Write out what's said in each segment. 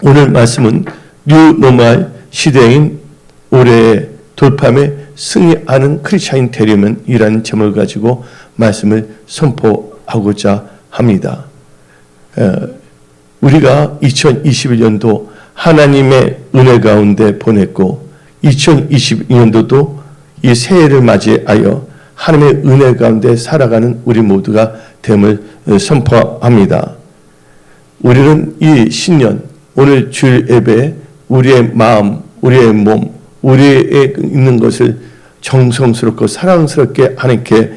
오늘 말씀은 뉴노멀 시대인 올해의 돌파에 승리하는 크리스찬이 되려면이라는 제목을 가지고 말씀을 선포하고자 합니다. 우리가 2021년도 하나님의 은혜 가운데 보냈고 2022년도도 이 새해를 맞이하여 하나님의 은혜 가운데 살아가는 우리 모두가 됨을 선포합니다. 우리는 이 신년 오늘 주일 예배에 우리의 마음, 우리의 몸, 우리의 있는 것을 정성스럽고 사랑스럽게 하나님께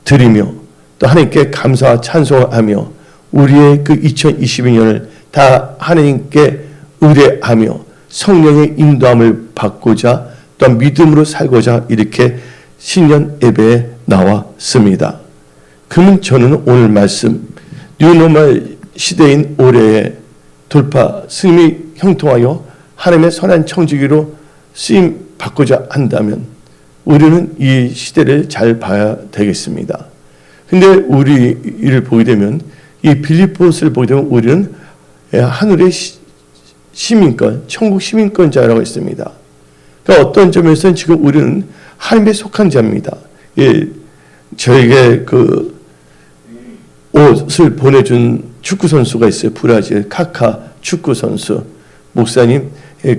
드리며 또 하나님께 감사와 찬송하며 우리의 그 2022년을 다 하나님께 의뢰하며 성령의 인도함을 받고자 또 믿음으로 살고자 이렇게 신년 예배에 나왔습니다. 그러면 저는 오늘 말씀 뉴노멀 시대인 올해의 돌파 승리 형통하여 하나님의 선한 청지기로 쓰임 받고자 한다면 우리는 이 시대를 잘 봐야 되겠습니다. 근데 우리를 보게 되면 이 빌립보스를 보게 되면 우리는 하늘의 시민권, 천국 시민권자라고 했습니다. 그러니까 어떤 점에서는 지금 우리는 하나님에 속한 자입니다. 예, 저에게 그 옷을 보내준 축구 선수가 있어요. 브라질 카카 축구 선수. 목사님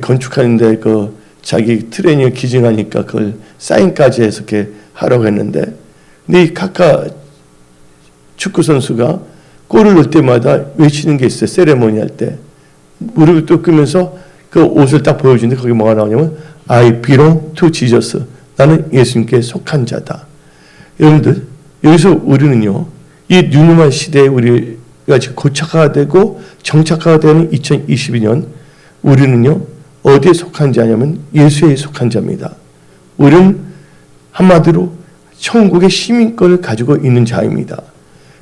건축하는데 그 자기 트레이닝을 기증하니까 그걸 사인까지 해서 이렇게 하라고 했는데, 근데 이 카카 축구 선수가 골을 넣을 때마다 외치는 게 있어요. 세레모니 할 때 무릎을 뚝 끄면서 그 옷을 딱 보여주는데 거기 뭐가 나오냐면 I belong to Jesus. 나는 예수님께 속한 자다. 여러분들 여기서 우리는요 이 뉴노멀 시대에 우리가 지금 고착화가 되고 정착화가 되는 2022년 우리는요 어디에 속한 자냐면 예수에 속한 자입니다. 우리는 한마디로 천국의 시민권을 가지고 있는 자입니다.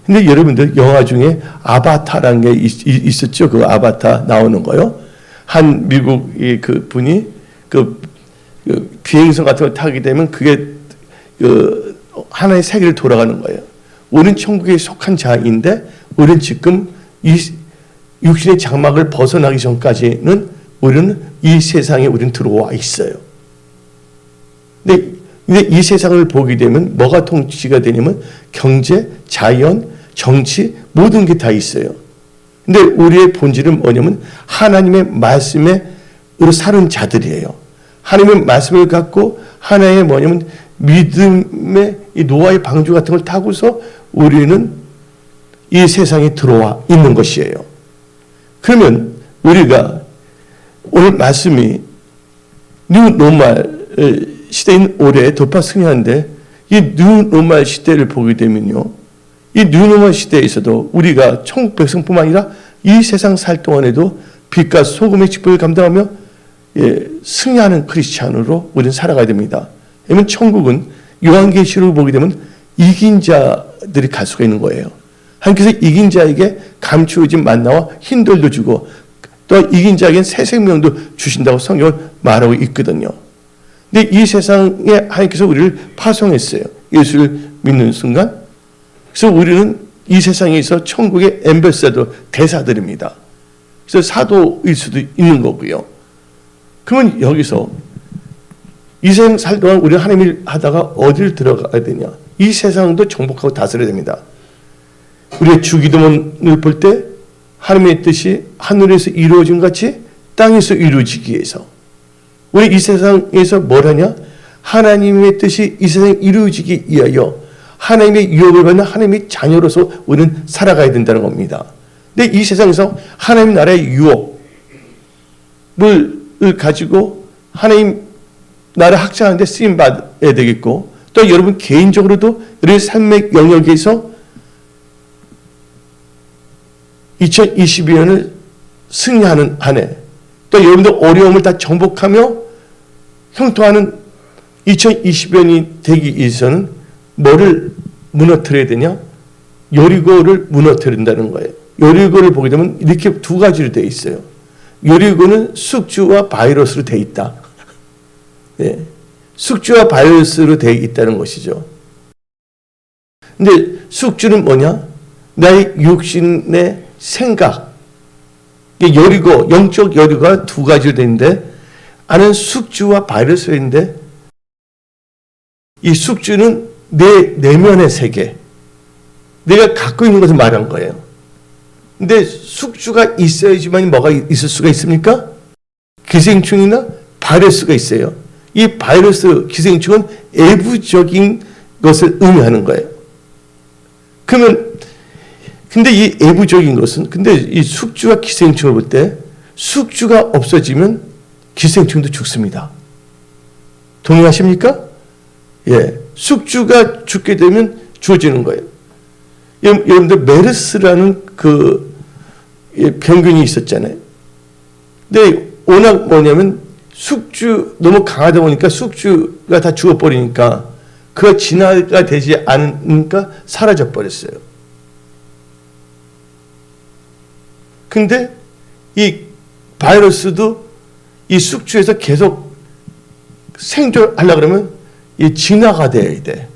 근데 여러분들 영화 중에 아바타라는 게 있었죠. 그 아바타 나오는 거요. 한 미국의 그 분이 그 비행선 같은 걸 타게 되면 그게 그 하나의 세계를 돌아가는 거예요. 우리는 천국에 속한 자인데 우리는 지금 이 육신의 장막을 벗어나기 전까지는 우리는 이 세상에 우리는 들어와 있어요. 근데 이 세상을 보게 되면 뭐가 통치가 되냐면 경제, 자연, 정치 모든 게 다 있어요. 근데 우리의 본질은 뭐냐면 하나님의 말씀으로 사는 자들이에요. 하나님의 말씀을 갖고 하나의 뭐냐면 믿음의 이 노아의 방주 같은 걸 타고서 우리는 이 세상에 들어와 있는 것이에요. 그러면 우리가 오늘 말씀이 뉴노멀 시대인 올해 돌파 승리하는데 이 뉴노멀 시대를 보게 되면요. 이 뉴노멀 시대에서도 우리가 천국 백성뿐만 아니라 이 세상 살 동안에도 빛과 소금의 직분을 감당하며 승리하는 크리스찬으로 우리는 살아가야 됩니다. 왜냐하면 천국은 요한계시록을 보게 되면 이긴 자들이 갈 수가 있는 거예요. 하나님께서 이긴 자에게 감추어진 만나와 흰돌도 주고 또 이긴 자에게는 새 생명도 주신다고 성경을 말하고 있거든요. 근데 이 세상에 하나님께서 우리를 파송했어요. 예수를 믿는 순간. 그래서 우리는 이 세상에 있어 천국의 엠베서더 대사들입니다. 그래서 사도일 수도 있는 거고요. 그러면 여기서 이 세상 살 동안 우리는 하나님을 하다가 어디를 들어가야 되냐? 이 세상도 정복하고 다스려야 됩니다. 우리의 주기도문을 볼 때 하나님의 뜻이 하늘에서 이루어진 같이 땅에서 이루어지기 위해서 우리 이 세상에서 뭘 하냐? 하나님의 뜻이 이 세상에 이루어지기 위하여 하나님의 유업을 받는 하나님의 자녀로서 우리는 살아가야 된다는 겁니다. 근데 이 세상에서 하나님 나라의 유업을 가지고 하나님 나라 확장하는 데 쓰임 받아야 되겠고 또 여러분 개인적으로도 우리의 삶의 영역에서 2022년을 승리하는 한 해 또 여러분들 어려움을 다 정복하며 형통하는 2020년이 되기 위해서는 뭐를 무너뜨려야 되냐? 여리고를 무너뜨린다는 거예요. 여리고를 보게 되면 이렇게 두 가지로 되어 있어요. 여리고는 숙주와 바이러스로 되어 있다. 네. 숙주와 바이러스로 되어 있다는 것이죠. 근데 숙주는 뭐냐? 나의 육신의 생각, 여리고, 영적 여리고가 두 가지로 되는데, 안은 숙주와 바이러스가 있는데, 이 숙주는 내 내면의 세계, 내가 갖고 있는 것을 말한 거예요. 근데 숙주가 있어야지만 뭐가 있을 수가 있습니까? 기생충이나 바이러스가 있어요. 이 바이러스, 기생충은 외부적인 것을 의미하는 거예요. 그러면 근데 이 외부적인 것은, 근데 이 숙주와 기생충을 볼 때 숙주가 없어지면 기생충도 죽습니다. 동의하십니까? 예. 숙주가 죽게 되면 죽어지는 거예요. 여러분들 메르스라는 그 병균이 있었잖아요. 근데 워낙 뭐냐면 숙주 너무 강하다 보니까 숙주가 다 죽어버리니까 그가 진화가 되지 않으니까 사라져 버렸어요. 근데 이 바이러스도 이 숙주에서 계속 생존하려고 그러면 이 진화가 돼야 돼.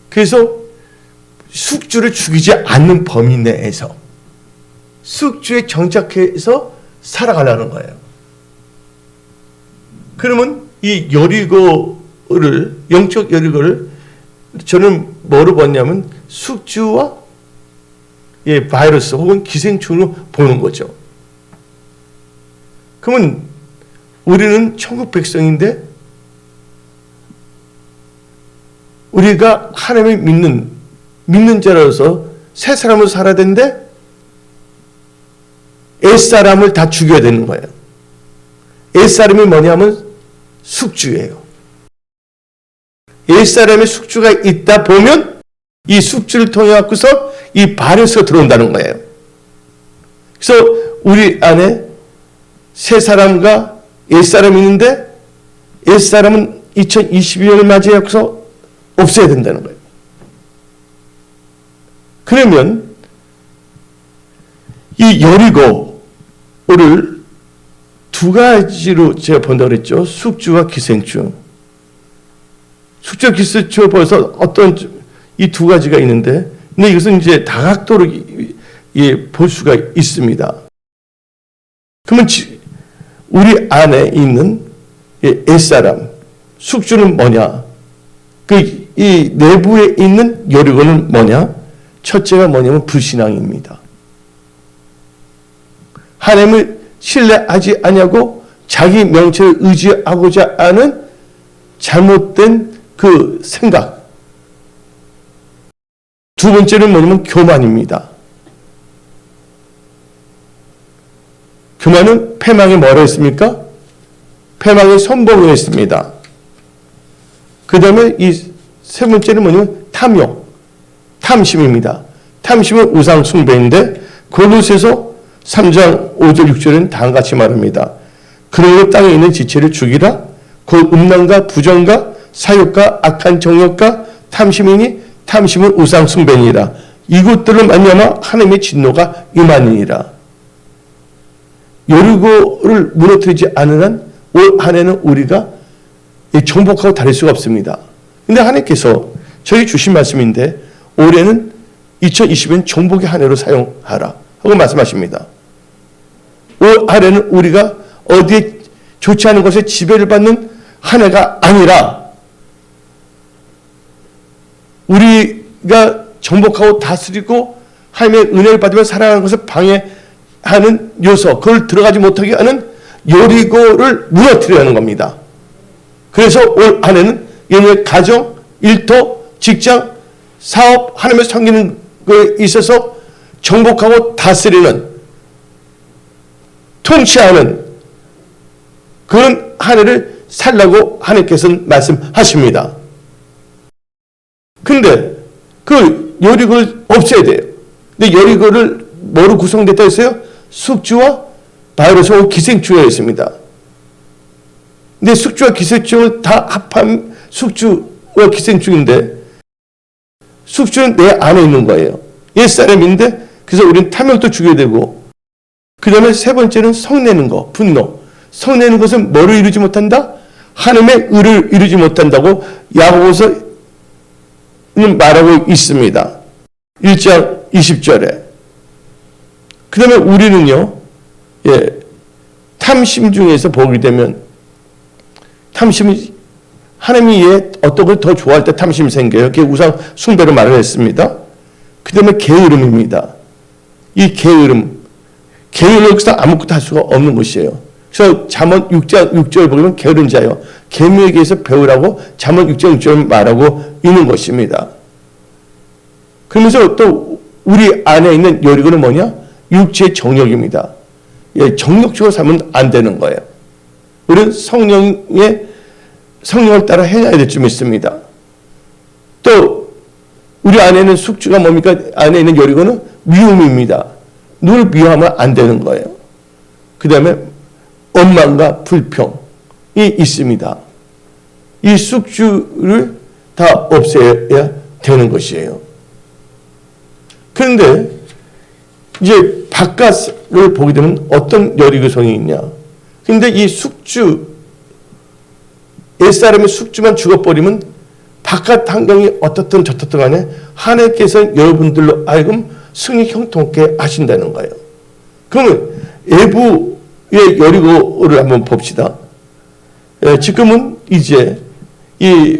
그래서 숙주를 죽이지 않는 범위 내에서 숙주에 정착해서 살아가려는 거예요. 그러면 이 여리고를, 영적 여리고를 저는 뭐로 봤냐면 숙주와 바이러스 혹은 기생충으로 보는 거죠. 그러면 우리는 천국 백성인데 우리가 하나님을 믿는 자로서 새 사람으로 살아야 되는데 옛사람을 다 죽여야 되는 거예요. 옛사람이 뭐냐면 숙주예요. 옛사람의 숙주가 있다 보면 이 숙주를 통해 갖고서 이 바이러스가 들어온다는 거예요. 그래서 우리 안에 새 사람과 옛사람이 있는데 옛사람은 2022년을 맞이해서 없애야 된다는 거예요. 그러면 이 여리고를 두 가지로 제가 본다고 그랬죠. 숙주와 기생충. 숙주와 기생충을 보여서 어떤 이 두 가지가 있는데, 근데 이것은 이제 다각도로 볼 수가 있습니다. 그러면 우리 안에 있는 옛사람, 숙주는 뭐냐? 이 내부에 있는 여리고는 뭐냐? 첫째가 뭐냐면 불신앙입니다. 하나님을 신뢰하지 아니하고 자기 명체를 의지하고자 하는 잘못된 그 생각. 두 번째는 뭐냐면 교만입니다. 교만은 패망에 뭐라 했습니까? 패망에 선봉을 했습니다. 그 다음에 이 세 번째는 뭐냐면 탐욕, 탐심입니다. 탐심은 우상 숭배인데 골로새서 3장 5절 6절은 다음과 같이 말합니다. 그러므로 땅에 있는 지체를 죽이라. 곧 음란과 부정과 사욕과 악한 정욕과 탐심이니 탐심은 우상 숭배니라. 이것들을 말미암아 하나님의 진노가 임하니라. 여리고를 무너뜨리지 않은 한 올 한 해는 우리가 정복하고 다를 수가 없습니다. 근데 하나님께서 저희 주신 말씀인데 올해는 2020년 정복의 한 해로 사용하라 하고 말씀하십니다. 올 한 해는 우리가 어디에 좋지 않은 것에 지배를 받는 한 해가 아니라 우리가 정복하고 다스리고 하나님의 은혜를 받으며 살아가는 것을 방해하는 요소, 그걸 들어가지 못하게 하는 여리고를 무너뜨리려는 겁니다. 그래서 올 한 해는 여러분의 가정, 일터, 직장, 사업, 하나님을 섬기는 것에 있어서 정복하고 다스리는, 통치하는 그런 한 해를 살라고 하나님께서는 말씀하십니다. 근데 그 여리고를 없애야 돼요. 근데 여리고를 뭐로 구성됐다 했어요? 숙주와 바이러스와 기생충이 있습니다. 근데 숙주와 기생충을 다 합한 숙주와 기생충인데 숙주는 내 안에 있는 거예요. 옛사람인데 그래서 우리는 탐욕도 죽여야 되고, 그 다음에 세 번째는 성내는 거, 분노. 성내는 것은 뭐를 이루지 못한다? 하나님의 의를 이루지 못한다고 야고보서 말하고 있습니다. 1장 20절에 그 다음에 우리는요, 탐심 중에서 보게 되면, 탐심이, 하나님이 어떤 걸 더 좋아할 때 탐심이 생겨요. 그게 우상 숭배로 말을 했습니다. 그 다음에 게으름입니다. 이 게으름은 여기서 아무것도 할 수가 없는 것이에요. 그래서 잠언 6절 보면 게으른 자요, 계명에게서 배우라고 잠언 6절 6절 말하고 있는 것입니다. 그러면서 또 우리 안에 있는 여리고는 뭐냐? 육체의 정욕입니다. 정욕적으로 살면 안 되는 거예요. 우리는 성령을 따라 행해야 될 줄 믿습니다. 또 우리 안에 있는 숙주가 뭡니까? 안에 있는 여리고는 미움입니다. 누굴 미워하면 안 되는 거예요. 그 다음에 원망과 불평이 있습니다. 이 숙주를 다 없애야 되는 것이에요. 그런데 이제 바깥을 보게 되면 어떤 여리고성이 있냐? 근데 이 숙주, 옛사람의 숙주만 죽어버리면 바깥 환경이 어떻든 저떻든 간에 하나님께서 여러분들로 하여금 승리 형통케 하신다는 거예요. 그러면 외부의 여리고를 한번 봅시다. 지금은 이제 이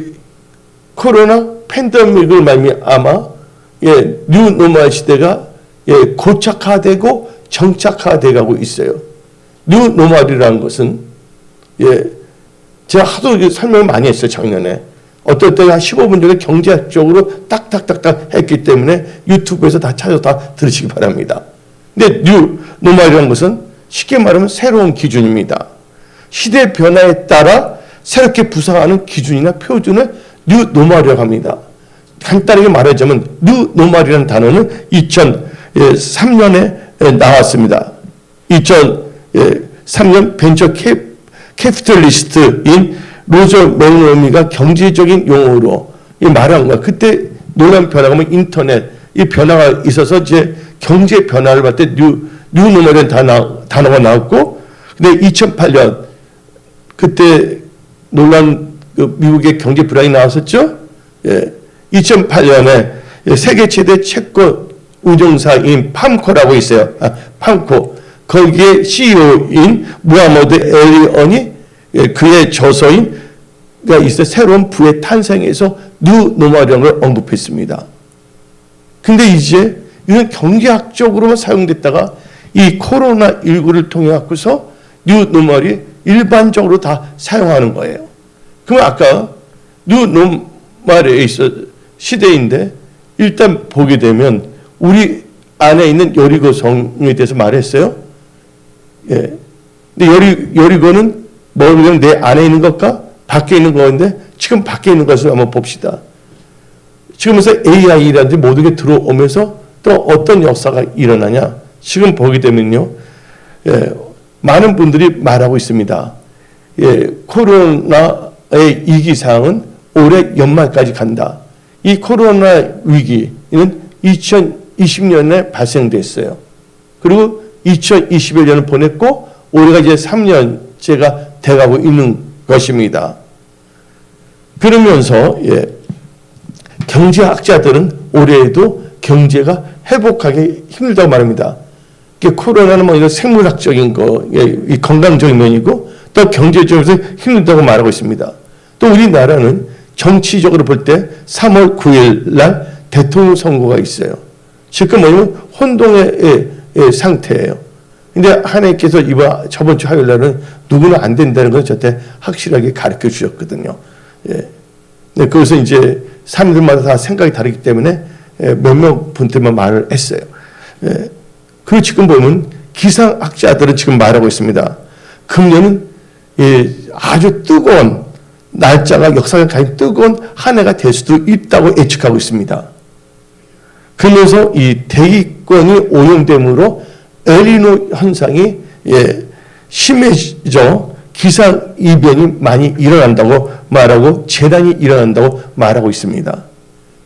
코로나 팬데믹을 말미암아 뉴노멀 시대가 고착화되고 정착화돼 가고 있어요. 뉴노멀이라는 것은 제가 하도 설명을 많이 했어요. 작년에 어떨 때 한 15분 전에 경제학적으로 딱딱딱딱 했기 때문에 유튜브에서 다 찾아서 다 들으시기 바랍니다. 근데 뉴노멀이라는 것은 쉽게 말하면 새로운 기준입니다. 시대 변화에 따라 새롭게 부상하는 기준이나 표준을 뉴노멀이라고 합니다. 간단하게 말하자면 뉴노멀이라는 단어는 2003년에 나왔습니다. 2003년 벤처 캐피털리스트인 로저 맥로미가 경제적인 용어로 말한 거야. 그때 놀란 변화가 뭐 인터넷 이 변화가 있어서 이제 경제 변화를 봤을 때 뉴노멀이라는 단어가 나왔고, 근데 2008년 그때 놀란 미국의 경제 불황이 나왔었죠. 2008년에 세계 최대 채권 운용사인 팜코라고 있어요. 팜코. 거기에 CEO인 무하머드 엘리언이 그의 저서인가 있어 새로운 부의 탄생에서 뉴노멀이라는 걸 언급했습니다. 근데 이제 이런 경제학적으로만 사용됐다가 이 코로나19를 통해 갖고서 뉴노멀이 일반적으로 다 사용하는 거예요. 그럼 아까 뉴노멀에 있어 시대인데 일단 보게 되면 우리 안에 있는 여리고성에 대해서 말했어요. 근데 여리고는 뭐냐면 내 안에 있는 것과 밖에 있는 거인데 지금 밖에 있는 것을 한번 봅시다. 지금에서 AI라든지 모든 게 들어오면서 또 어떤 역사가 일어나냐? 지금 보게 되면요, 많은 분들이 말하고 있습니다. 코로나의 위기상은 올해 연말까지 간다. 이 코로나 위기는 2020년에 발생됐어요. 그리고 2021년을 보냈고 올해가 이제 3년째가 돼가고 있는 것입니다. 그러면서 경제학자들은 올해에도 경제가 회복하기 힘들다고 말합니다. 코로나는 뭐 이런 생물학적인 거, 이 건강적인 면이고 또 경제적으로 힘들다고 말하고 있습니다. 또 우리나라는 정치적으로 볼 때 3월 9일 날 대통령 선거가 있어요. 지금 뭐냐면 혼동의 상태예요. 근데 하나님께서 저번 주 화요일 날은 누구는 안 된다는 걸 저한테 확실하게 가르쳐 주셨거든요. 네, 그래서 이제 사람들마다 다 생각이 다르기 때문에 몇몇 분들만 말을 했어요. 그리고 지금 보면 기상학자들은 지금 말하고 있습니다. 금년은 아주 뜨거운 날짜가 역사가 가장 뜨거운 한 해가 될 수도 있다고 예측하고 있습니다. 그러면서 이 대기권이 오염됨으로 엘니뇨 현상이 심해져 기상 이변이 많이 일어난다고 말하고 재난이 일어난다고 말하고 있습니다.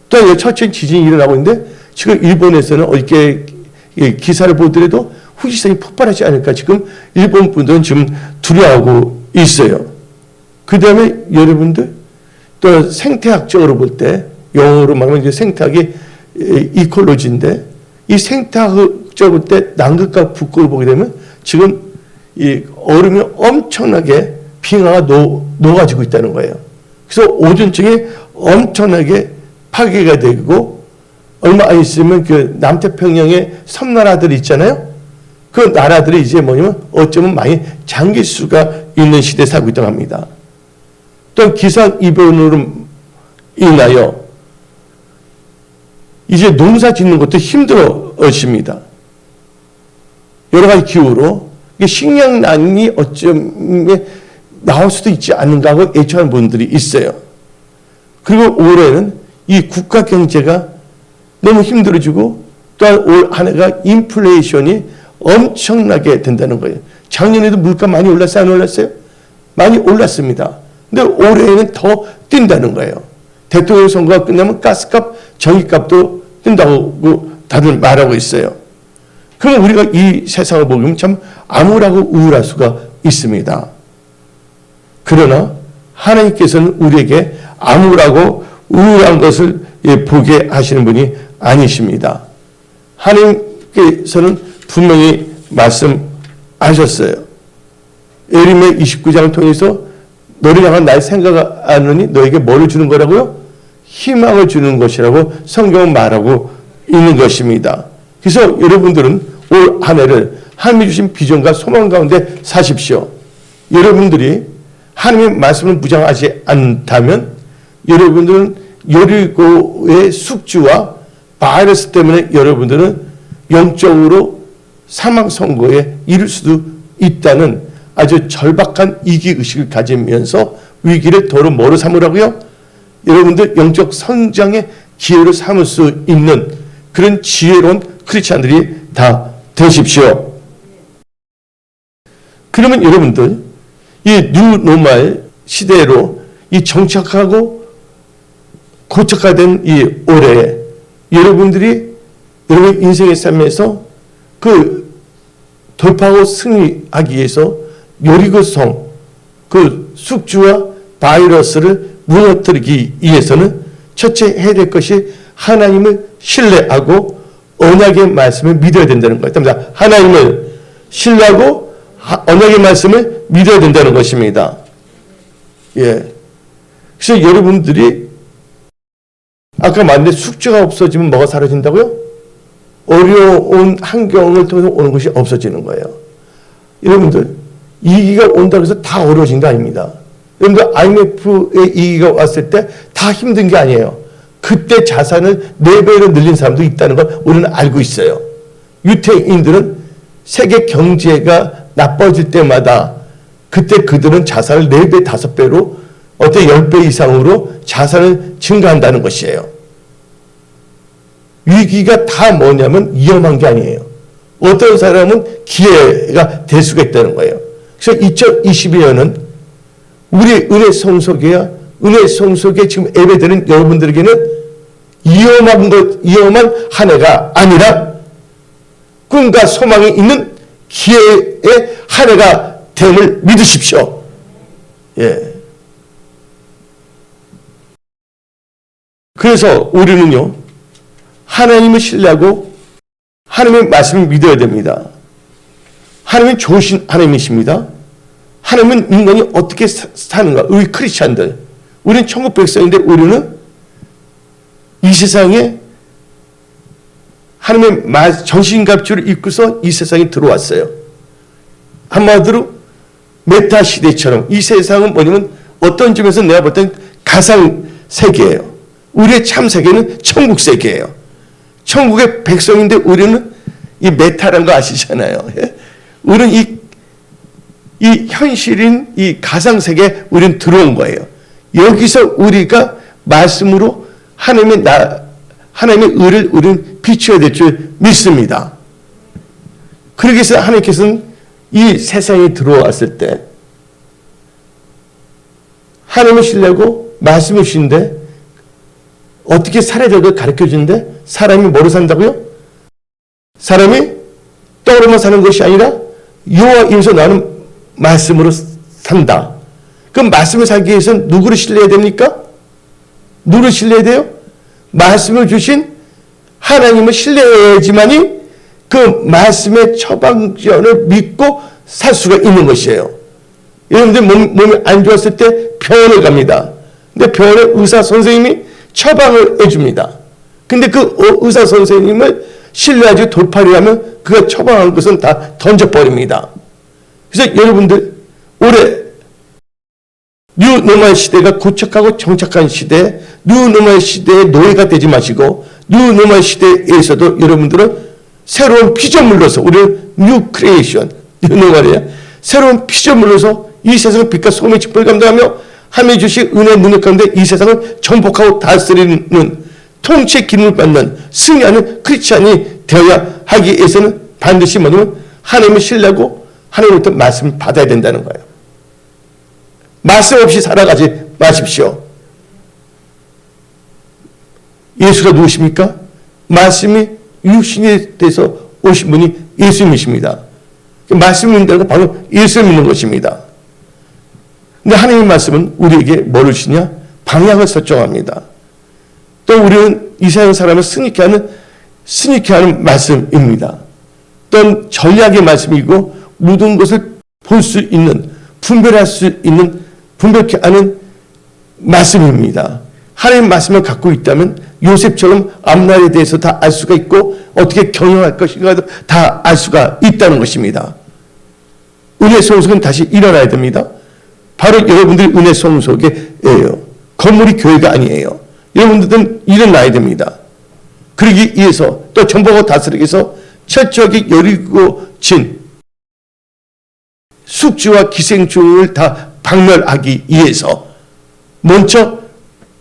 또 첫째 지진이 일어나고 있는데 지금 일본에서는 어저께 기사를 보더라도 후지산이 폭발하지 않을까 지금 일본 분들은 지금 두려워하고 있어요. 그 다음에 여러분들 또 생태학적으로 볼 때 영어로 말하면 이제 생태학이 이콜로지인데 이 생태학적으로 때 남극과 북극을 보게 되면 지금 이 얼음이 엄청나게 빙하가 녹아지고 있다는 거예요. 그래서 오존층이 엄청나게 파괴가 되고 얼마 안 있으면 그 남태평양의 섬나라들이 있잖아요. 그 나라들이 이제 뭐냐면 어쩌면 많이 잠길 수가 있는 시대에 살고 있다고 합니다. 또한 기상이변으로 인하여 이제 농사 짓는 것도 힘들어집니다. 여러 가지 기후로 식량난이 어쩌면 나올 수도 있지 않는가 하고 애처하는 분들이 있어요. 그리고 올해는 이 국가 경제가 너무 힘들어지고 또한 올 한 해가 인플레이션이 엄청나게 된다는 거예요. 작년에도 물가 많이 올랐어요? 안 올랐어요? 많이 올랐습니다. 근데 올해에는 더 뛴다는 거예요. 대통령 선거가 끝나면 가스값, 전기값도 뛴다고 다들 말하고 있어요. 그럼 우리가 이 세상을 보면 참 암울하고 우울할 수가 있습니다. 그러나 하나님께서는 우리에게 암울하고 우울한 것을 보게 하시는 분이 아니십니다. 하나님께서는 분명히 말씀하셨어요. 예레미야 29장을 통해서 너를 향한 날 생각하느니 너에게 뭐를 주는 거라고요? 희망을 주는 것이라고 성경은 말하고 있는 것입니다. 그래서 여러분들은 올 한 해를 하나님이 주신 비전과 소망 가운데 사십시오. 여러분들이 하나님의 말씀을 무장하지 않다면 여러분들은 여리고의 숙주와 바이러스 때문에 여러분들은 영적으로 사망 선고에 이를 수도 있다는 아주 절박한 이기의식을 가지면서 위기를 더러 뭐로 삼으라고요? 여러분들 영적 성장의 기회로 삼을 수 있는 그런 지혜로운 크리스찬들이 다 되십시오. 그러면 여러분들 이 뉴노멀 시대로 이 정착하고 고착화된 이 올해 여러분들이 여러분 인생의 삶에서 그 돌파하고 승리하기 위해서 여리고성 그 숙주와 바이러스를 무너뜨리기 위해서는 첫째 해야 될 것이 하나님을 신뢰하고 언약의 말씀을 믿어야 된다는 거예요. 하나님을 신뢰하고 언약의 말씀을 믿어야 된다는 것입니다. 예. 그래서 여러분들이 아까 말했는데 숙주가 없어지면 뭐가 사라진다고요? 어려운 환경을 통해서 오는 것이 없어지는 거예요. 여러분들 위기가 온다고 해서 다 어려워진 게 아닙니다. 여러분들 IMF의 위기가 왔을 때 다 힘든 게 아니에요. 그때 자산을 4배로 늘린 사람도 있다는 걸 우리는 알고 있어요. 유태인들은 세계 경제가 나빠질 때마다 그때 그들은 자산을 4배, 5배로 어때 10배 이상으로 자산을 증가한다는 것이에요. 위기가 다 뭐냐면 위험한 게 아니에요. 어떤 사람은 기회가 될 수가 있다는 거예요. 그래서 2022년은 우리 은혜 성소교회야 은혜 성소교회 지금 예배드리는 여러분들에게는 위험한 한 해가 아니라 꿈과 소망이 있는 기회의 한 해가 됨을 믿으십시오. 예. 그래서 우리는요, 하나님을 신뢰하고 하나님의 말씀을 믿어야 됩니다. 하나님은 좋으신 하나님이십니다. 하나님은 인간이 어떻게 사는가? 우리 크리스찬들, 우리는 천국 백성인데 우리는 이 세상에 하나님의 정신갑주를 입고서 이 세상에 들어왔어요. 한마디로 메타 시대처럼 이 세상은 뭐냐면 어떤 점에서 내가 볼 땐 가상 세계예요. 우리의 참 세계는 천국 세계예요. 천국의 백성인데 우리는 이 메타라는 거 아시잖아요. 우리는 이 현실인 이 가상 세계에 우리는 들어온 거예요. 여기서 우리가 말씀으로 하나님의 의를 우리는 비춰야 될 줄 믿습니다. 그러기 위해서 하나님께서는 이 세상에 들어왔을 때 하나님을 신뢰하고 말씀을 주시는데 어떻게 살아야 될까 가르쳐 주는데 사람이 뭐로 산다고요? 사람이 떡으로만 사는 것이 아니라 여호와 입에서 나는 말씀으로 산다. 그럼 말씀을 살기 위해서는 누구를 신뢰해야 됩니까? 누구를 신뢰해야 돼요? 말씀을 주신 하나님을 신뢰해야지만이 그 말씀의 처방전을 믿고 살 수가 있는 것이에요. 여러분들 몸이 안 좋았을 때 병원에 갑니다. 근데 병원에 의사 선생님이 처방을 해줍니다. 근데 그 의사 선생님을 신뢰하지 돌팔이 하면 그가 처방한 것은 다 던져버립니다. 그래서 여러분들 올해 뉴노멀 시대가 고착하고 정착한 시대, 뉴노멀 시대의 노예가 되지 마시고 뉴노멀 시대에서도 여러분들은 새로운 피조물로서 우리는 뉴 크리에이션, 뉴노멀이야. 새로운 피조물로서 이 세상을 빛과 소금의 직분을 감당하며 하나님이 주신 은혜의 능력 가운데 이 세상을 정복하고 다스리는 통치의 기능을 받는 승리하는 크리스찬이 되어야 하기 위해서는 반드시 뭐냐면 하나님을 신뢰하고 하나님으로부터 말씀을 받아야 된다는 거예요. 말씀 없이 살아가지 마십시오. 예수가 누구십니까? 말씀이 육신이 돼서 오신 분이 예수님이십니다. 말씀을 믿는다는 건 바로 예수를 믿는 것입니다. 근데 하나님의 말씀은 우리에게 뭐를 주시냐? 방향을 설정합니다. 또 우리는 이 세상 사람을 승리케 하는 말씀입니다. 또 전략의 말씀이고 모든 것을 볼 수 있는, 분별할 수 있는, 분별케 하는 말씀입니다. 하나님의 말씀을 갖고 있다면 요셉처럼 앞날에 대해서 다 알 수가 있고 어떻게 경영할 것인가도 다 알 수가 있다는 것입니다. 은혜 성속은 다시 일어나야 됩니다. 바로 여러분들이 은혜 성속이에요. 건물이 교회가 아니에요. 여러분들은 일어나야 됩니다. 그러기 위해서 또 정복하고 다스리기 위해서 철저하게 여리고진 숙주와 기생충을 다 박멸하기 위해서 먼저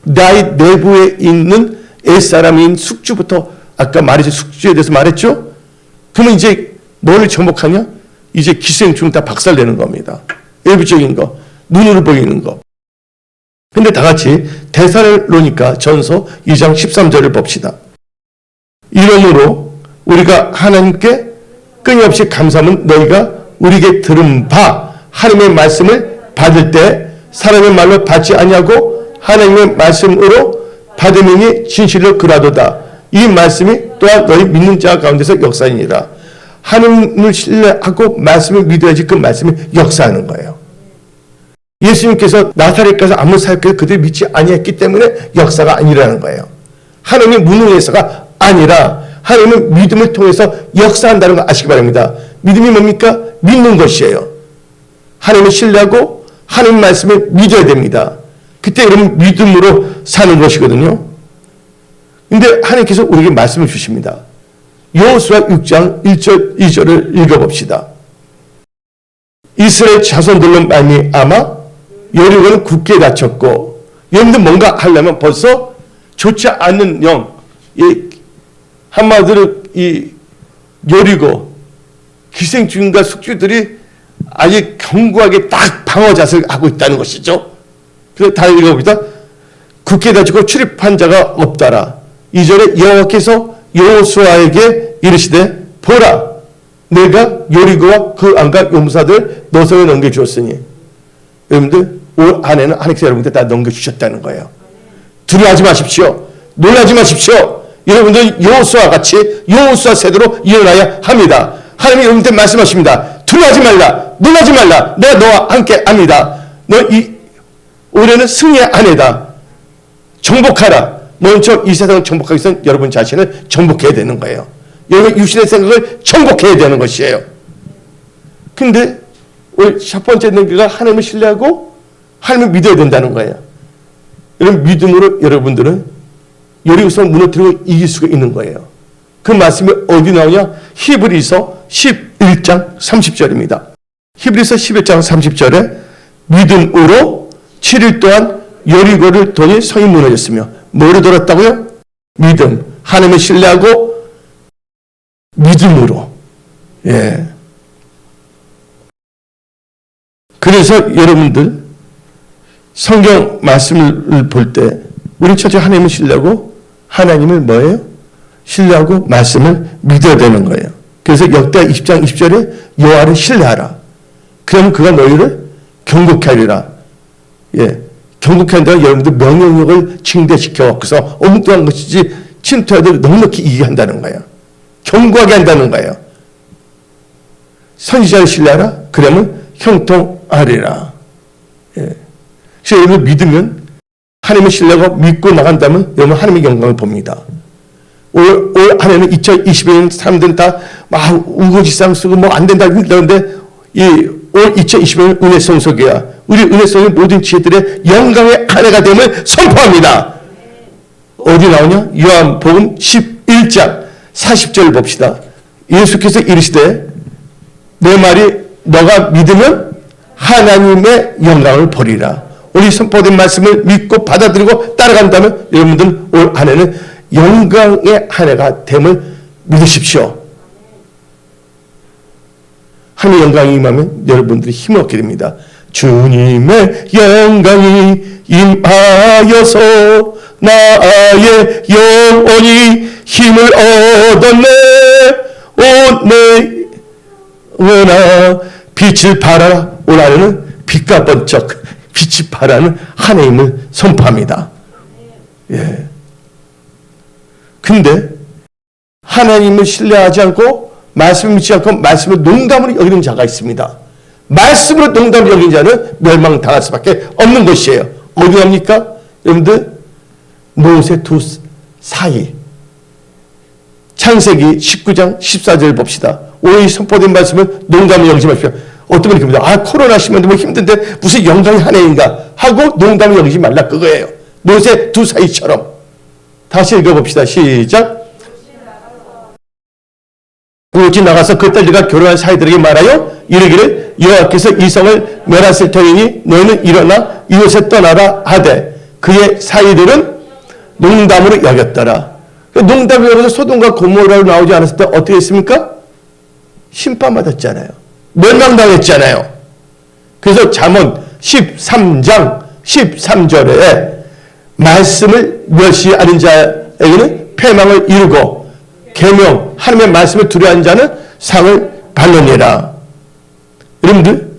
나의 내부에 있는 옛사람인 숙주부터 아까 말했죠. 숙주에 대해서 말했죠. 그러면 이제 뭘 정복하냐? 이제 기생충 다 박살내는 겁니다. 외부적인 거, 눈으로 보이는 거. 근데 다 같이 데살로니가 전서 2장 13절을 봅시다. 이러므로 우리가 하나님께 끊임없이 감사하면 너희가 우리에게 들은 바 하나님의 말씀을 받을 때 사람의 말로 받지 아니하고 하나님의 말씀으로 받으니 진실로 그라도다. 이 말씀이 또한 너희 믿는 자 가운데서 역사이니라. 하나님을 신뢰하고 말씀을 믿어야지 그 말씀이 역사하는 거예요. 예수님께서 나사렛 가서 아무 사역해서 그들이 믿지 아니했기 때문에 역사가 아니라는 거예요. 하나님의 무능해서가 아니라 하나님은 믿음을 통해서 역사한다는 걸 아시기 바랍니다. 믿음이 뭡니까? 믿는 것이에요. 하나님을 신뢰하고 하나님 말씀을 믿어야 됩니다. 그때 여러분 믿음으로 사는 것이거든요. 근데 하나님께서 우리에게 말씀을 주십니다. 여호수아 6장 1절 2절을 읽어봅시다. 이스라엘 자손들로 말미암아 여리고는 굳게 닫혔고, 여러분들 뭔가 하려면 벌써 좋지 않은 영, 한마디로 이 여리고 기생충과 숙주들이 아주 견고하게 딱 방어 자세를 하고 있다는 것이죠. 그래서 다 읽어봅니다. 굳게 닫히고 출입한 자가 없다라. 2절에 여호와께서 여호수아에게 이르시되 보라, 내가 여리고와 그 안과 용사들 너 손에 넘겨주었으니. 여러분들 올 한해는 하나님께서 여러분들 다 넘겨주셨다는 거예요. 두려워하지 마십시오. 놀라지 마십시오. 여러분들 여호수아 같이 여호수아 세대로 일어나야 합니다. 하나님이 여러분들 말씀하십니다. 두려워하지 말라, 놀라지 말라, 내가 너와 함께 합니다. 너 올해는 승리의 한 해다. 정복하라. 먼저 이 세상을 정복하기 위해서는 여러분 자신을 정복해야 되는 거예요. 여러분 육신의 생각을 정복해야 되는 것이에요. 근데 우리 첫 번째 단계가 하나님을 신뢰하고 하나님을 믿어야 된다는 거예요. 여러분 믿음으로 여러분들은 여리고성을 무너뜨리고 이길 수가 있는 거예요. 그 말씀이 어디 나오냐? 히브리서 11장 30절입니다. 히브리서 11장 30절에 믿음으로 7일 동안 여리고를 도니 성이 무너졌으며 뭐로 돌았다고요? 믿음. 하나님을 신뢰하고 믿음으로. 예. 그래서 여러분들 성경 말씀을 볼 때 우리 첫째 하나님을 신뢰하고 하나님을 뭐예요? 신뢰하고 말씀을 믿어야 되는 거예요. 그래서 역대하 20장 20절에 여호와를 신뢰하라. 그러면 그가 너희를 경고케 하리라. 예. 경고케 한다는 여러분들 명령력을 증대시켜 갖고서 엉뚱한 것이지 침투하도록 넉넉히 이기게 한다는 거예요. 견고하게 한다는 거예요. 선지자를 신뢰하라? 그러면 형통하리라. 예. 그래서 여러분 믿으면, 하나님을 신뢰하고 믿고 나간다면 여러분 하나님의 영광을 봅니다. 올 한해는 2021년 사람들은 다 막 우거지상 쓰고 뭐 안 된다 그러는데 올 2021년 은혜 성소교회야. 우리 은혜 성의 모든 지혜들의 영광의 한 해가 됨을 선포합니다. 어디 나오냐? 요한복음 11장 40절 봅시다. 예수께서 이르시되 내 말이 너가 믿으면 하나님의 영광을 보리라. 우리 선포된 말씀을 믿고 받아들이고 따라간다면 여러분들은 올 한 해는 영광의 한 해가 됨을 믿으십시오. 하나님의 영광이 임하면 여러분들이 힘을 얻게 됩니다. 주님의 영광이 임하여서 나의 영혼이 힘을 얻었네. 내 은하 빛을 발하라. 올 한해는 빛과 번쩍 빛이 발하는 한 해임을 선포합니다. 예. 근데 하나님을 신뢰하지 않고 말씀을 믿지 않고 말씀을 농담으로 여기는 자가 있습니다. 말씀으로 농담으로 여기는 자는 멸망당할 수밖에 없는 것이에요. 어디 갑니까? 여러분들 모세 두 사이 창세기 19장 14절 봅시다. 오늘 선포된 말씀을 농담으로 여기지 마십시오. 어떤 분이 그럽니다. 코로나 심한데 뭐 힘든데 무슨 영광의 한 해인가 하고 농담을 여기지 말라 그거예요. 모세 두 사이처럼. 다시 읽어봅시다. 시작. 오직 나가서 그 딸들과 결혼한 사이들에게 말하여 이르기를 여호와께서 이 성을 멸하실 터이니 너희는 일어나 이곳에 떠나라 하되 그의 사이들은 농담으로 여겼더라. 농담으로 여겨서 소돔과 고모라로 나오지 않았을 때 어떻게 했습니까? 심판받았잖아요. 멸망당했잖아요. 그래서 잠언 13장 13절에 말씀을 멸시하는 자에게는 패망을 이루고 계명 하나님의 말씀을 두려워하는 자는 상을 받느니라. 여러분들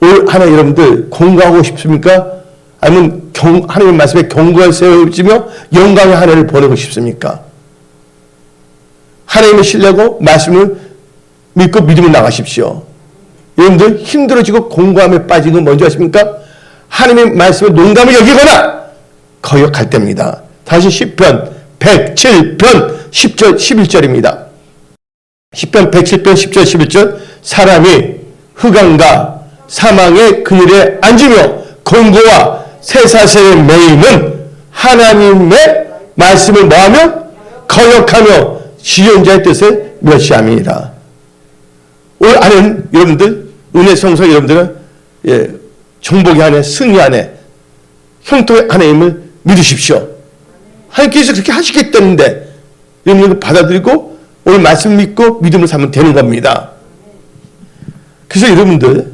올 하나 여러분들 공부하고 싶습니까? 아니면 하나님의 말씀에 경고를 세우며 영광의 한 해를 보내고 싶습니까? 하나님을 신뢰하고 말씀을 믿고 믿음을 나가십시오. 여러분들 힘들어지고 공고함에 빠지는 건 뭔지 아십니까? 하나님의 말씀을 농담을 여기거나 거역할 때입니다. 다시 시편 107편 10절 11절입니다. 시편 107편 10절 11절 사람이 흑암과 사망의 그늘에 앉으며 공고와 쇠사슬에 매임은 하나님의 말씀을 뭐하며 거역하며 지존자의 뜻을 멸시함이니라. 올 안에는 여러분들 은혜 성소 여러분들은 정복의 한 해 승리 한 해 형통의 한 해임을 믿으십시오. 하나님께서 그렇게 하시겠다는데 여러분들 받아들이고 오늘 말씀 믿고 믿음을 삼으면 되는 겁니다. 그래서 여러분들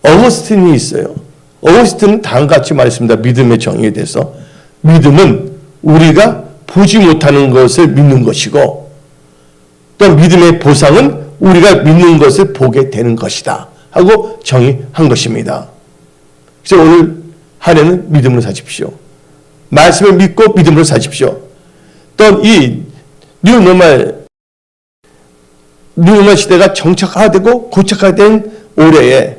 어거스틴이 있어요. 어거스틴은 다음과 같이 말했습니다. 믿음의 정의에 대해서 믿음은 우리가 보지 못하는 것을 믿는 것이고 또 믿음의 보상은 우리가 믿는 것을 보게 되는 것이다 하고 정의한 것입니다. 그래서 오늘 한 해는 믿음으로 사십시오. 말씀을 믿고 믿음으로 사십시오. 또 이 뉴노멀 시대가 정착화되고 고착화된 올해에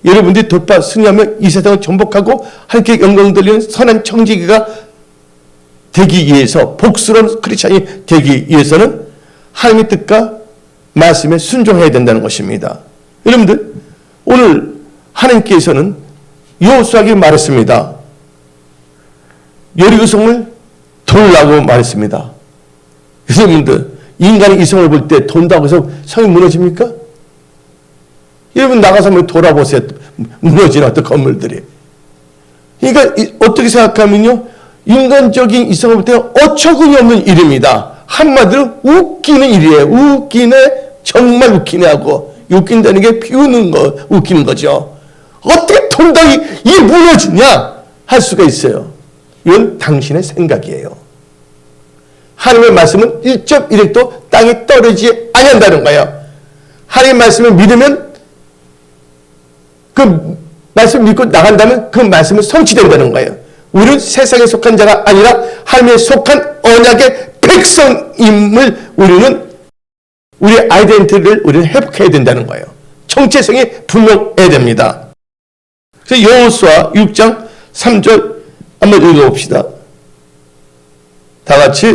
여러분들이 돌파 승리하며 이 세상을 정복하고 하나님께 영광 돌리는 선한 청지기가 되기 위해서 복스러운 크리스찬이 되기 위해서는 하나님의 뜻과 말씀에 순종해야 된다는 것입니다. 여러분들 오늘 하나님께서는 여호수아에게 말했습니다. 여리고성을 돌라고 말했습니다. 그래서 여러분들 인간이 이 성을 볼 때 돈다고 해서 성이 무너집니까? 여러분 나가서 한번 돌아보세요. 무너진 어떤 건물들이. 그러니까 어떻게 생각하면요. 인간적인 이 성을 볼 때 어처구니 없는 일입니다. 한마디로 웃기는 일이에요. 웃기네. 정말 웃기네 하고. 웃긴다는 게 비우는 거, 웃기는 거죠. 어떻게 돈다고 이게 무너지냐? 할 수가 있어요. 이건 당신의 생각이에요. 하나님의 말씀은 1.1핵도 땅에 떨어지지 아니한다는 거예요. 하나님의 말씀을 믿으면 그 말씀을 믿고 나간다면 그 말씀은 성취된다는 거예요. 우리는 세상에 속한 자가 아니라 하나님에 속한 언약의 백성임을 우리의 아이덴티티를 우리는 회복해야 된다는 거예요. 정체성이 분명해야 됩니다. 그래서 여호수아 6장 3절 한번 읽어봅시다. 다 같이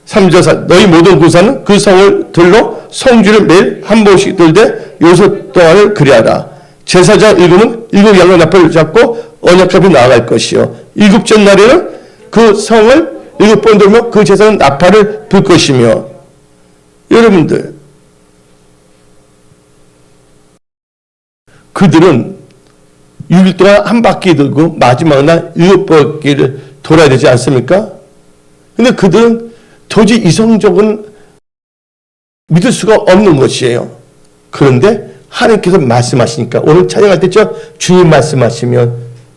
3절 4 너희 모든 군사는 그 성을 들러 성주를 매일 한 번씩 들되 요소 동안을 그리하라. 제사장 일곱은 일곱 양의 나팔을 잡고 언약 앞에 나아갈 것이요 일곱째 날에는 그 성을 일곱 번 돌며 그 제사장은 나팔을 불 것이며. 여러분들, 그들은 6일 동안 한 바퀴 돌고 마지막 날 일곱 바퀴를 돌아야 되지 않습니까? 근데 그들은 도저히 이성적은 믿을 수가 없는 것이에요. 그런데 하나님께서 말씀하시니까, 오늘 찬양할 때죠, 주님 말씀하시면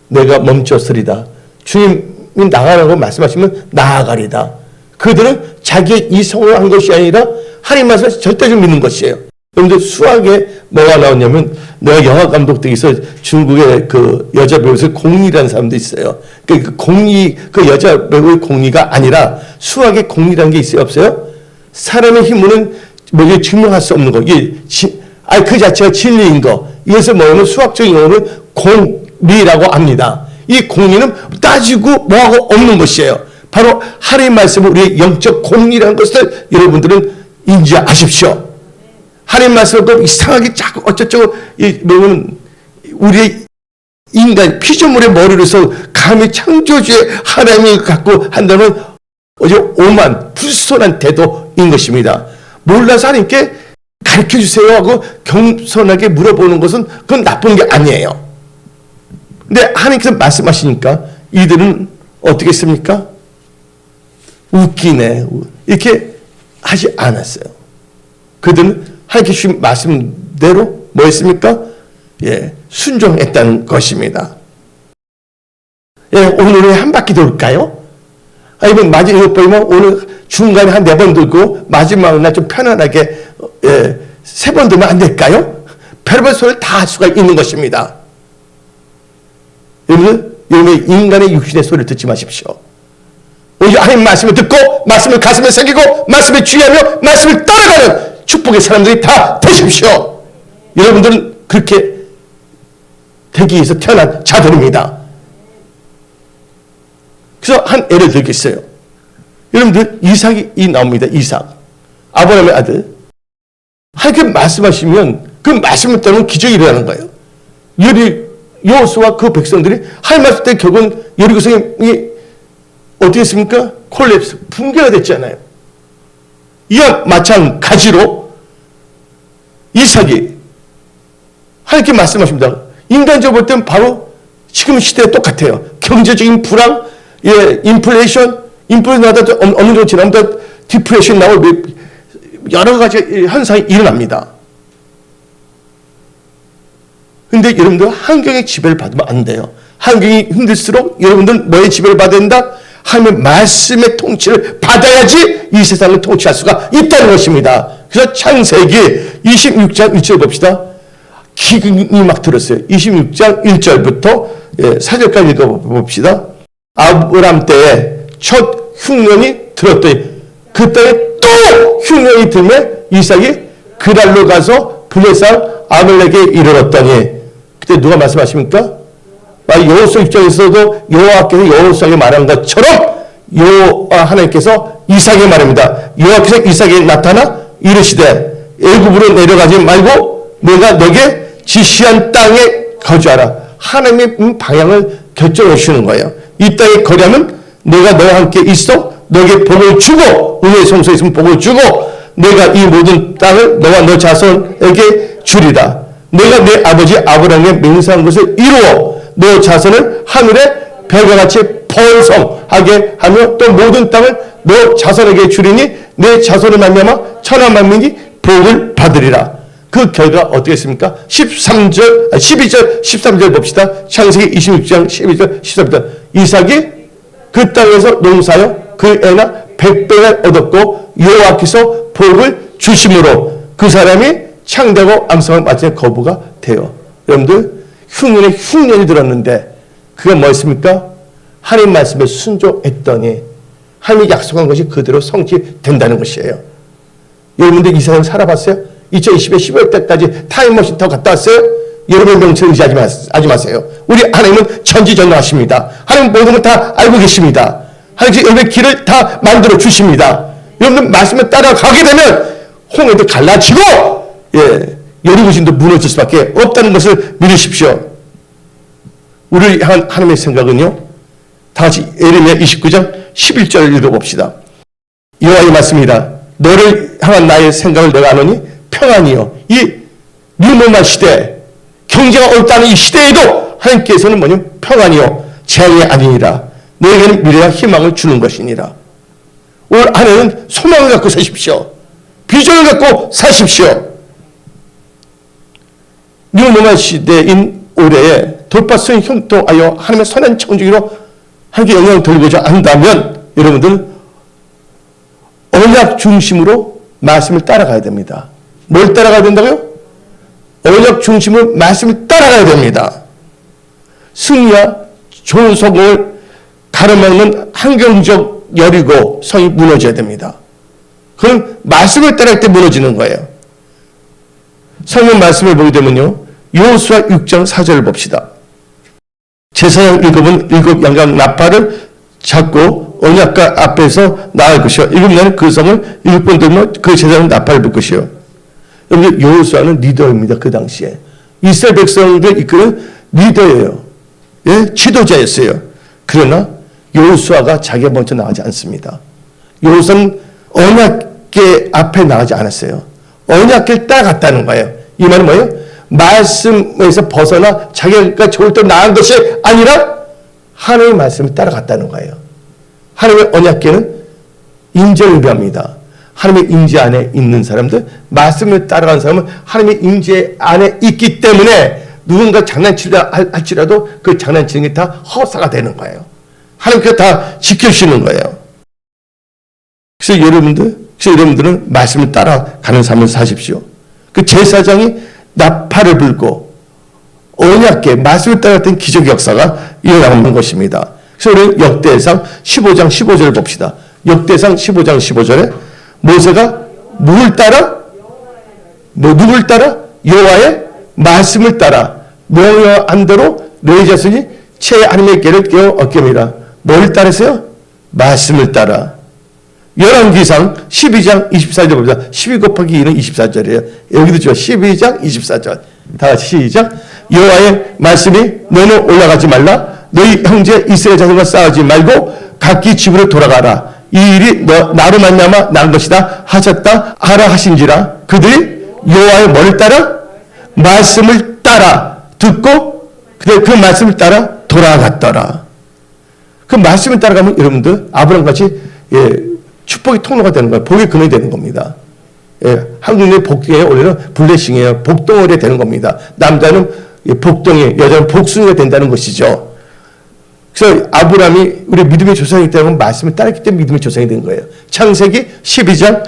내가 멈췄으리다. 주님이 나가라고 말씀하시면 나아가리다. 그들은 자기의 이성으로 한 것이 아니라 하나님 말씀을 절대적으로 믿는 것이에요. 여러분들, 수학에 뭐가 나오냐면, 내가 영화 감독들에서 중국의 그 여자 배우에서 공리라는 사람도 있어요. 그 공리, 그 여자 배우의 공리가 아니라 수학의 공리라는 게 있어요, 없어요? 사람의 힘으로는 뭐 증명할 수 없는 거. 이게 그 자체가 진리인 거. 이것을 뭐냐면 수학적인 용어는 공리라고 합니다. 이 공리는 따지고 뭐하고 없는 것이에요. 바로 하나님의 말씀은 우리의 영적 공리라는 것을 여러분들은 인지하십시오. 하나님 말씀을 이상하게 자꾸 어쩌고 뭐냐면 우리의 인간 피조물의 머리로서 감히 창조주의 하나님을 갖고 한다면 어제 오만 불손한 태도인 것입니다. 몰라서 하나님께 가르쳐주세요 하고 겸손하게 물어보는 것은 그건 나쁜 게 아니에요. 근데 하나님께서 말씀하시니까 이들은 어떻게 했습니까? 웃기네 이렇게 하지 않았어요. 그들은 하나님께 주신 말씀대로 뭐 했습니까? 순종했다는 것입니다. 오늘 한 바퀴 돌까요? 아니면 마지막 7번이면 오늘 중간에 한 4번 돌고 마지막 날 좀 편안하게 3번 돌면 안 될까요? 별별 소리를 다 할 수가 있는 것입니다. 여러분들, 여러분의 인간의 육신의 소리를 듣지 마십시오. 오직 하나님 말씀을 듣고 말씀을 가슴에 새기고 말씀을 주의하며 말씀을 따라가는 축복의 사람들이 다 되십시오. 여러분들은 그렇게 되기 위해서 태어난 자들입니다. 그래서 한 예를 들겠어요. 여러분들, 이삭이 나옵니다. 이삭, 아브라함의 아들. 하나님께 말씀하시면 그 말씀을 따르면 기적이 일어나는 거예요. 여호수아와 그 백성들이 하나님 말씀 때 결국은 여리고성이 어떻게 했습니까? 콜랩스, 붕괴가 됐잖아요. 이와 마찬가지로 이삭이 하나님께 말씀하십니다. 인간적으로 볼 때는 바로 지금 시대에 똑같아요. 경제적인 불황, 인플레이션 나다 어느 정도 지나면 디프레션 나오고 여러 가지 현상이 일어납니다. 근데 여러분들 환경의 지배를 받으면 안 돼요. 환경이 힘들수록 여러분들은 뭐의 지배를 받아야 된다? 하나님의 말씀의 통치를 받아야지 이 세상을 통치할 수가 있다는 것입니다. 그래서 창세기 26장 1절 봅시다. 기근이 막 들었어요. 26장 1절부터 4절까지 읽어봅시다. 아브람 때에 첫 흉년이 들었더니 그 땅에 또 흉년이 들매 이삭이 그랄로 가서 블레산 아벨렉에 이르렀더니, 그때 누가 말씀하십니까? 여호수아 입장에서도 여호와께서 여호수아에게 말한 것처럼 여호와 하나님께서 이삭에게 말합니다. 여호와께서 이삭에게 나타나 이르시되 애굽으로 내려가지 말고 내가 너에게 지시한 땅에 거주하라. 하나님의 방향을 결정해 주시는 거예요. 이 땅에 거주하면 내가 너와 함께 있어 너에게 복을 주고, 은혜의 성소에 있으면 복을 주고, 내가 이 모든 땅을 너와 너 자손에게 주리라. 내가 내 아버지 아브라함의 맹세한 것을 이루어 너 자손을 하늘의 별과 같이 번성하게 하며 또 모든 땅을 너 자손에게 주리니 내 자손을 말미암아 천하 만민이 복을 받으리라. 그 결과 어떻게 했습니까? 12절 13절 봅시다. 창세기 26장 12절 13절. 이삭이 그 땅에서 농사하여 그 애나 100배를 얻었고 여호와께서 복을 주심으로 그 사람이 창대하고 앙상한 마침내 거부가 돼요. 여러분들, 흉년이 들었는데 그게 뭐였습니까? 하나님 말씀에 순종했더니 하나님이 약속한 것이 그대로 성취된다는 것이에요. 여러분들 이 세상 살아봤어요? 2020년 12월 때까지 타임머신 타고 갔다 왔어요? 여러분 명철 의지하지 마세요. 우리 하나님은 전지전능하십니다. 하나님 모든 걸 다 알고 계십니다. 하나님께서 여러분의 길을 다 만들어 주십니다. 여러분들 말씀을 따라가게 되면 홍해도 갈라지고 여리고신도 무너질 수밖에 없다는 것을 믿으십시오. 우리를 향한 하나님의 생각은요, 다 같이 예레미야 29장 11절을 읽어봅시다. 여호와의 말씀이라. 너를 향한 나의 생각을 내가 아노니 평안이요. 이 뉴노멀 시대, 경제가 어렵다는 이 시대에도 하나님께서는 뭐냐? 평안이요 재앙이 아니니라. 너에게는 미래와 희망을 주는 것이니라. 올 한해는 소망을 갖고 사십시오. 비전을 갖고 사십시오. 뉴노멀 시대인 올해에 돌파성이 형통하여 하나님의 선한 청지기로 하나님께 영향을 돌리고자 한다면 여러분들 언약 중심으로 말씀을 따라가야 됩니다. 뭘 따라가야 된다고요? 언약 중심으로 말씀을 따라가야 됩니다. 승리와 좋은 성공을 가로막는 환경적 여리고 성이 무너져야 됩니다. 그건 말씀을 따라갈 때 무너지는 거예요. 성경 말씀을 보게 되면요, 여호수아 6장 4절을 봅시다. 제사장 일곱 양각 나팔을 잡고 언약궤 앞에서 나갈 것이요. 일곱 날은 그 성을 7번 들면 그 제사장 나팔을 불 것이요. 여러분, 여호수아는 리더입니다. 그 당시에 이스라엘 백성들 이끄는 리더예요. 예? 지도자였어요. 그러나 여호수아가 자기가 먼저 나가지 않습니다. 여호수아는 언약궤 앞에 나가지 않았어요. 언약궤를 따라갔다는 거예요. 이 말은 뭐예요? 말씀에서 벗어나 자기가 좋을 때 나간 것이 아니라 하나님의 말씀을 따라갔다는 거예요. 하나님의 언약궤는 인재를 의미합니다. 하나님의 임재 안에 있는 사람들, 말씀을 따라가는 사람은 하나님의 임재 안에 있기 때문에 누군가 장난치려 할지라도 그 장난치는 게 다 허사가 되는 거예요. 하나님께서 다 지켜주시는 거예요. 그래서 여러분들은 말씀을 따라가는 삶을 사십시오. 그 제사장이 나팔을 불고 언약궤 말씀을 따랐던 기적 역사가 일어나는 것입니다. 그래서 우리 역대상 15장 15절을 봅시다. 역대상 15장 15절에 모세가 누굴 따라? 누굴 따라? 여호와의 말씀을 따라 명령한 대로 너희 자손이 제 하나님의 궤를 깨어 얻게미라. 뭘 따르세요? 말씀을 따라. 열왕기상 12장 24절 봅니다. 12 곱하기 2는 24절이에요. 여기도 죠. 12장 24절. 다 같이 시작. 여호와의 말씀이 너는 올라가지 말라. 너희 형제 이스라엘 자손과 싸우지 말고 각기 집으로 돌아가라. 이 일이 나로 말미암아 난 것이다 하셨다 하라 하신지라. 그들이 여호와의 뭐를 따라? 말씀을 따라 듣고 그 말씀을 따라 돌아갔더라. 그 말씀을 따라가면 여러분들 아브라함같이 축복의 통로가 되는 거예요. 복의 근원이 되는 겁니다. 한국의 복의 원래는 블레싱이에요. 복덩어리 되는 겁니다. 남자는 복덩이, 여자는 복숭이가 된다는 것이죠. 그래서 아브라함이 우리 믿음의 조상이기 때문에 말씀을 따랐기 때문에 믿음의 조상이 된 거예요. 창세기 12장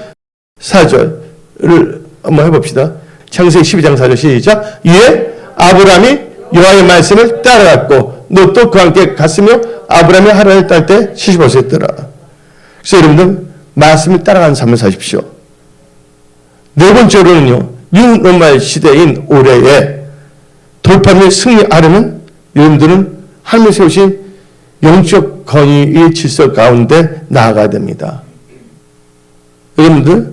4절을 한번 해봅시다. 창세기 12장 4절 시작. 이에 아브라함이 여호와의 말씀을 따라갔고 롯도 그와 함께 갔으며 아브라함이 하란을 딸 때 75세였더라. 그래서 여러분들 말씀을 따라가는 삶을 사십시오. 네 번째로는요, 뉴노멀 시대인 올해에 돌파를 승리하려면 여러분들은 하나님이 세우신 영적 건의의 질서 가운데 나아가야 됩니다. 여러분들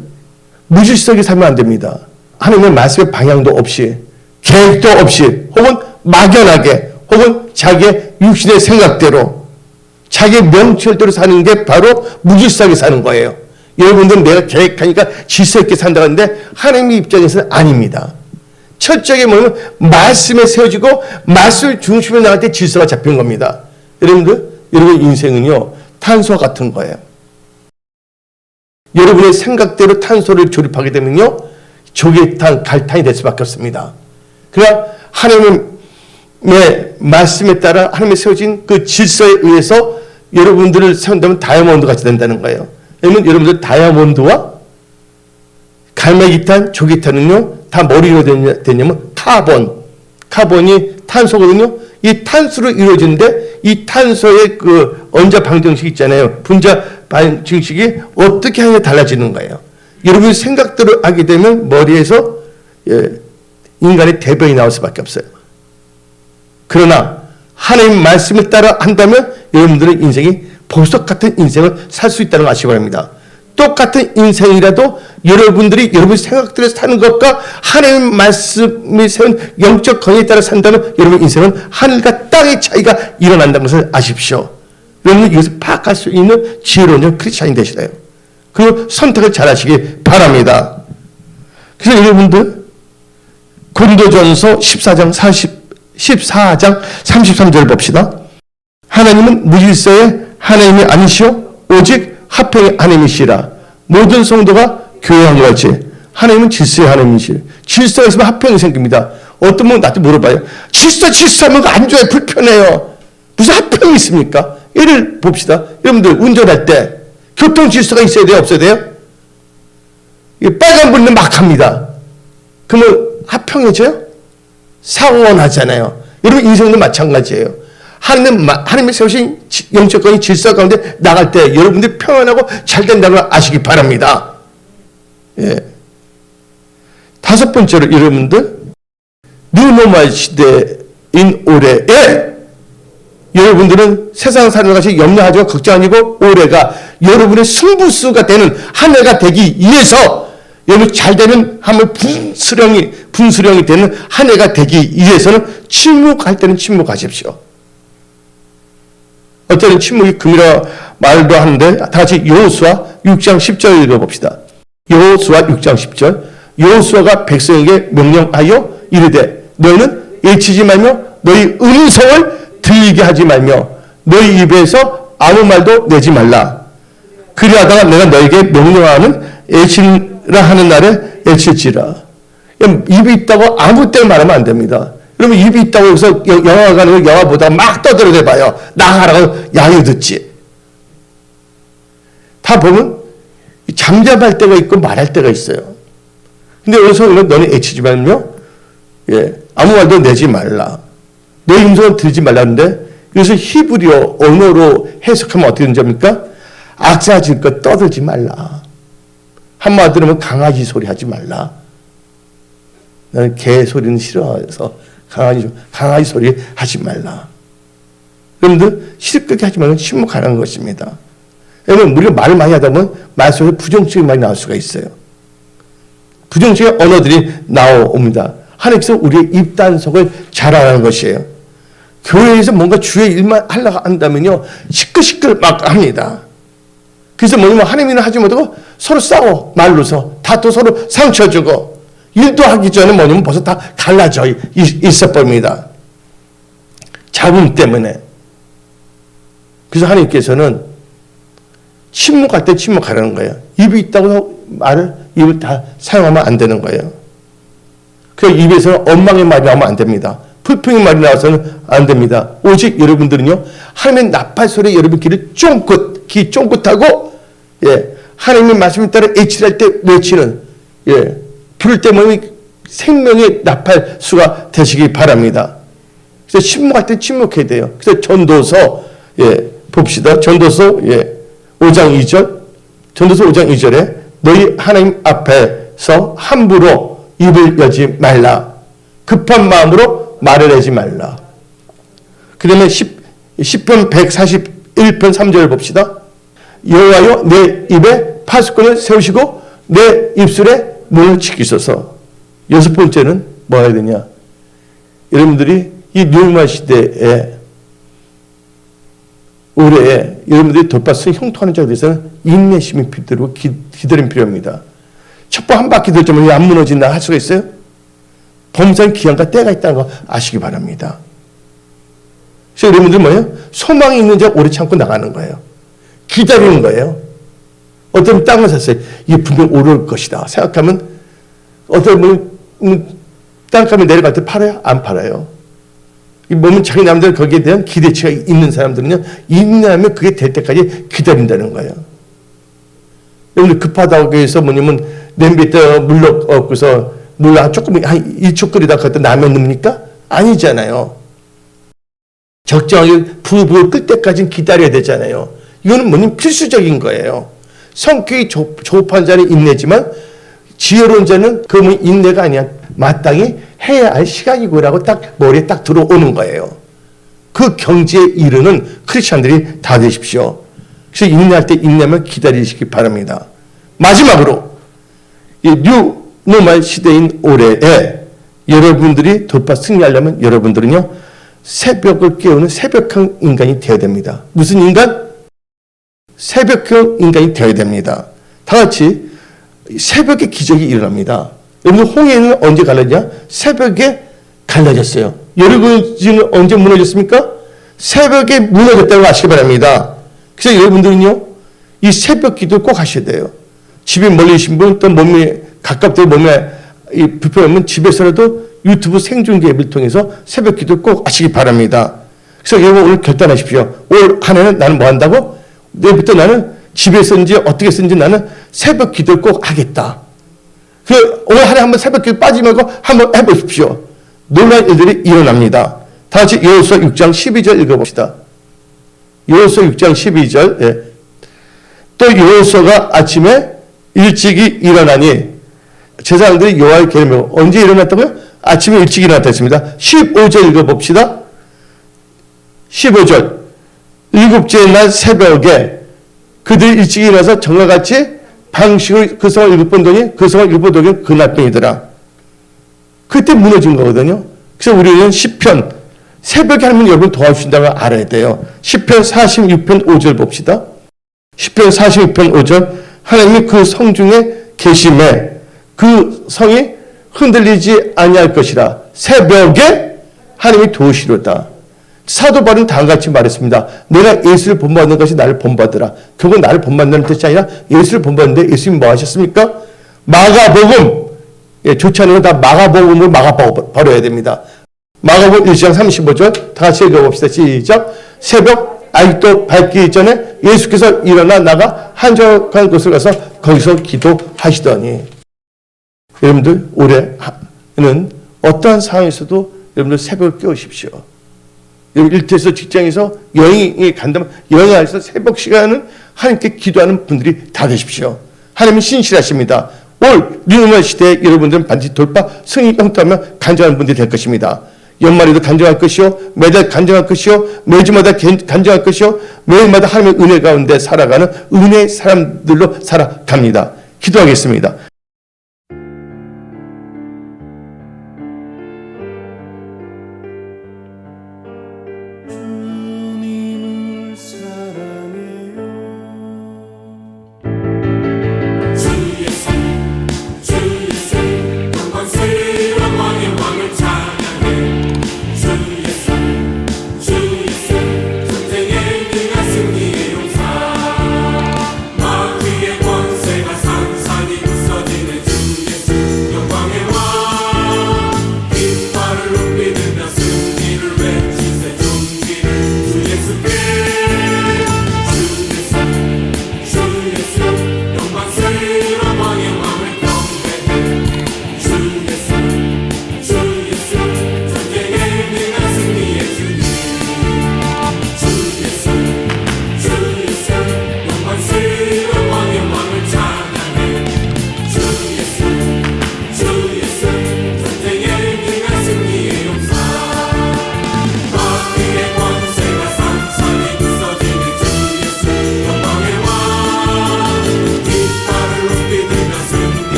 무질서하게 살면 안 됩니다. 하나님의 말씀의 방향도 없이 계획도 없이 혹은 막연하게 혹은 자기의 육신의 생각대로 자기의 명철대로 사는 게 바로 무질서하게 사는 거예요. 여러분들은 내가 계획하니까 질서 있게 산다고 하는데 하나님의 입장에서는 아닙니다. 철저하게 뭐냐면 말씀에 세워지고 말씀을 중심으로 나갈 때 질서가 잡히는 겁니다. 여러분들, 여러분 인생은요 탄소와 같은 거예요. 여러분의 생각대로 탄소를 조립하게 되면요 조개탄, 갈탄이 될 수밖에 없습니다. 그러나 하나님의 말씀에 따라 하나님의 세워진 그 질서에 의해서 여러분들을 세운다면 다이아몬드 같이 된다는 거예요. 왜냐면 여러분들 다이아몬드와 갈매기탄, 조개탄은요 다 머리로 됐냐면 카본이 탄소거든요. 이 탄소로 이루어지는데 이 탄소의 그 원자 방정식 있잖아요. 분자 방정식이 어떻게 하냐 달라지는 거예요. 여러분이 생각대로 하게 되면 머리에서 인간의 대변이 나올 수밖에 없어요. 그러나 하나님 말씀을 따라 한다면 여러분들의 인생이 보석 같은 인생을 살 수 있다는 걸 아시기 바랍니다. 똑같은 인생이라도 여러분들이 여러분 생각대로 사는 것과 하나님 말씀이 세운 영적 권위에 따라 산다면 여러분 인생은 하늘과 땅의 차이가 일어난다는 것을 아십시오. 여러분은 이것을 파악할 수 있는 지혜로운 크리스찬이 되시라요. 그리고 선택을 잘 하시기 바랍니다. 그래서 여러분들 고린도전서 14장 33절 봅시다. 하나님은 무질서의 하나님이 아니시오 오직 화평의 하나님이시라. 모든 성도가 교회와 같이 하나님은 질서의 하나님이시라. 질서가 있으면 화평이 생깁니다. 어떤 분은 나한테 물어봐요. 질서하면 안 좋아요. 불편해요. 무슨 화평이 있습니까? 예를 봅시다. 여러분들 운전할 때 교통 질서가 있어야 돼요? 없어야 돼요? 빨간불은 막 합니다. 그러면 화평해져요? 사고가 나잖아요. 여러분 인생도 마찬가지예요. 하나님이 세우신 영적인 질서 가운데 나갈 때 여러분들이 평안하고 잘 된다는 걸 아시기 바랍니다. 예. 다섯 번째로 여러분들 뉴노멀 시대인 올해에 여러분들은 세상 사는 것이 염려하지 걱정 아니고 올해가 여러분의 승부수가 되는 한 해가 되기 위해서 여러분 잘 되는 하면 분수령이 되는 한 해가 되기 위해서는 침묵할 때는 침묵하십시오. 어때는 침묵이 금이라 말도 하는데 다 같이 여호수아 6장 10절 읽어봅시다. 여호수아 6장 10절 여호수아가 백성에게 명령하여 이르되 너희는 예치지 말며 너희 음성을 들리게 하지 말며 너희 입에서 아무 말도 내지 말라. 그리하다가 내가 너에게 명령하는 예치라 하는 날에 예칠지라. 입이 있다고 아무 때나 말하면 안 됩니다. 여러분 입이 있다고 해서 영화 가는 거 영화 보다가 막 떠들어대봐요. 나가라고 야유 듣지. 다 보면 잠잠할 때가 있고 말할 때가 있어요. 근데 여기서 너는 애치지 말며 아무 말도 내지 말라. 너희 음성을 들지 말라는데 여기서 히브리어 언어로 해석하면 어떻게 되는 점입니까? 악사질것 떠들지 말라. 한마디로 들으면 강아지 소리 하지 말라. 나는 개 소리는 싫어해서 강아지 소리 하지 말라. 여러분들 시끄럽게 하지 말고 침묵하라는 것입니다. 여러분 우리가 말을 많이 하다 보면 말 속에 부정적인 말이 나올 수가 있어요. 부정적인 언어들이 나옵니다. 하나님께서 우리의 입단속을 잘하라는 것이에요. 교회에서 뭔가 주의 일만 하려고 한다면요 시끌시끌 막 합니다. 그래서 뭐냐면 하나님이는 하지 못하고 서로 싸워 말로서 다투 서로 상처 주고 일도 하기 전에 뭐냐면 벌써 다 갈라져 있어버립니다. 잡음 때문에. 그래서 하나님께서는 침묵할 때 침묵하라는 거예요. 입이 있다고 입을 다 사용하면 안 되는 거예요. 그 입에서는 엉망의 말이 나오면 안 됩니다. 불평의 말이 나와서는 안 됩니다. 오직 여러분들은요 하나님의 나팔 소리에 여러분 귀 쫑긋하고 하나님의 말씀에 따라 애칠할 때 외치는 부를 때 모이 생명의 나팔수가 되시기 바랍니다. 그래서 침묵할 때 침묵해야 돼요. 그래서 전도서 봅시다. 전도서 5장 2절 전도서 5장 2절에 너희 하나님 앞에서 함부로 입을 여지 말라. 급한 마음으로 말을 하지 말라. 그 다음에 10편 141편 3절을 봅시다. 여호와여 내 입에 파수꾼을 세우시고 내 입술에 문을 지키소서. 여섯 번째는 뭐 해야 되냐. 여러분들이 이 뉴노멀 시대에 올해에 여러분들이 돌파성 형통하는 자에 대해서는 인내심이 필요하고 기다림이 필요합니다. 첩보 한 바퀴 돌 때문에 안 무너진다 할 수가 있어요? 범사의 기한과 때가 있다는 거 아시기 바랍니다. 그래서 여러분들 뭐예요? 소망이 있는 자 오래 참고 나가는 거예요. 기다리는 거예요. 어떤 땅을 샀어요. 이게 분명 오를 것이다 생각하면 어떤 분은 땅값이 내려갈 때 팔아요? 안 팔아요. 몸은 자기 남들 거기에 대한 기대치가 있는 사람들은요 인내하면 그게 될 때까지 기다린다는 거예요. 여러분들 급하다고 해서 뭐냐면 냄비에다 물 넣고서 물 조금 한 1초 끓이다 그때 라면 넣습니까? 아니잖아요. 적정하게 부글부글 끓 때까지는 기다려야 되잖아요. 이거는 뭐냐면 필수적인 거예요. 성격이 조급한 자는 인내지만 지혜로운 자는 그 인내가 아니야. 마땅히 해야 할 시간이고라고 딱 머리에 딱 들어오는 거예요. 그 경지에 이르는 크리스찬들이 다 되십시오. 그래서 인내할 때 인내만 기다리시기 바랍니다. 마지막으로 이 뉴 노멀 시대인 올해에 여러분들이 돌파 승리하려면 여러분들은요 새벽을 깨우는 새벽형 인간이 되어야 됩니다. 무슨 인간? 새벽형 인간이 되어야 됩니다. 다 같이 새벽에 기적이 일어납니다. 여러분 홍해는 언제 갈라졌냐? 새벽에 갈라졌어요. 여러분은 언제 무너졌습니까? 새벽에 무너졌다고 아시기 바랍니다. 그래서 여러분들은요 이 새벽 기도 꼭 하셔야 돼요. 집에 멀리 계신 분, 또 몸에 가깝게 몸에 불편하면 집에서라도 유튜브 생중계 앱을 통해서 새벽 기도 꼭 하시기 바랍니다. 그래서 여러분 오늘 결단하십시오. 올 한 해는 나는 뭐 한다고? 내일부터 나는 집에서인지 어떻게 쓰는지 나는 새벽 기도를 꼭 하겠다. 오늘 한 해 한번 새벽 기도 빠지지 말고 한번 해보십시오. 놀라운 일들이 일어납니다. 다 같이 여호수아 6장 12절 읽어봅시다. 여호수아 6장 12절. 예. 또 여호수아가 아침에 일찍이 일어나니 제사장들이 여호와의 계명을 언제 일어났다고요? 아침에 일찍 일어났다 했습니다. 15절 읽어봅시다. 15절. 일곱째 날 새벽에 그들이 일찍 일어나서 정과 같이 방식을 그 성을 7번 도니 그 성을 7번 도니 그날뿐이더라. 그때 무너진 거거든요. 그래서 우리는 시편 새벽에 하면 여러분 도와주신다고 알아야 돼요. 시편 46편 5절 봅시다. 시편 46편 5절. 하나님이 그 성 중에 계심에 그 성이 흔들리지 아니할 것이라. 새벽에 하나님이 도우시로다. 사도 바울은 다음같이 말했습니다. 내가 예수를 본받는 것이 나를 본받으라. 그건 나를 본받는 뜻이 아니라 예수를 본받는데 예수님이 뭐 하셨습니까? 마가복음. 예, 좋지 않은 건 다 마가복음으로 막아버려야 됩니다. 마가복음 1장 35절 다 같이 읽어봅시다. 시작. 새벽 아직도 밝기 전에 예수께서 일어나 나가 한적한 곳을 가서 거기서 기도하시더니. 여러분들 올해는 어떠한 상황에서도 여러분들 새벽을 깨우십시오. 여러분 일터에서 직장에서 여행이 간다면 여행에서 새벽 시간은 하나님께 기도하는 분들이 다 되십시오. 하나님은 신실하십니다. 올 뉴노멀 시대에 여러분들은 반드시 돌파 승리 형통하며 간증하는 분들이 될 것입니다. 연말에도 간증할 것이요, 매달 간증할 것이요, 매주마다 간증할 것이요, 매일마다 하나님의 은혜 가운데 살아가는 은혜의 사람들로 살아갑니다. 기도하겠습니다.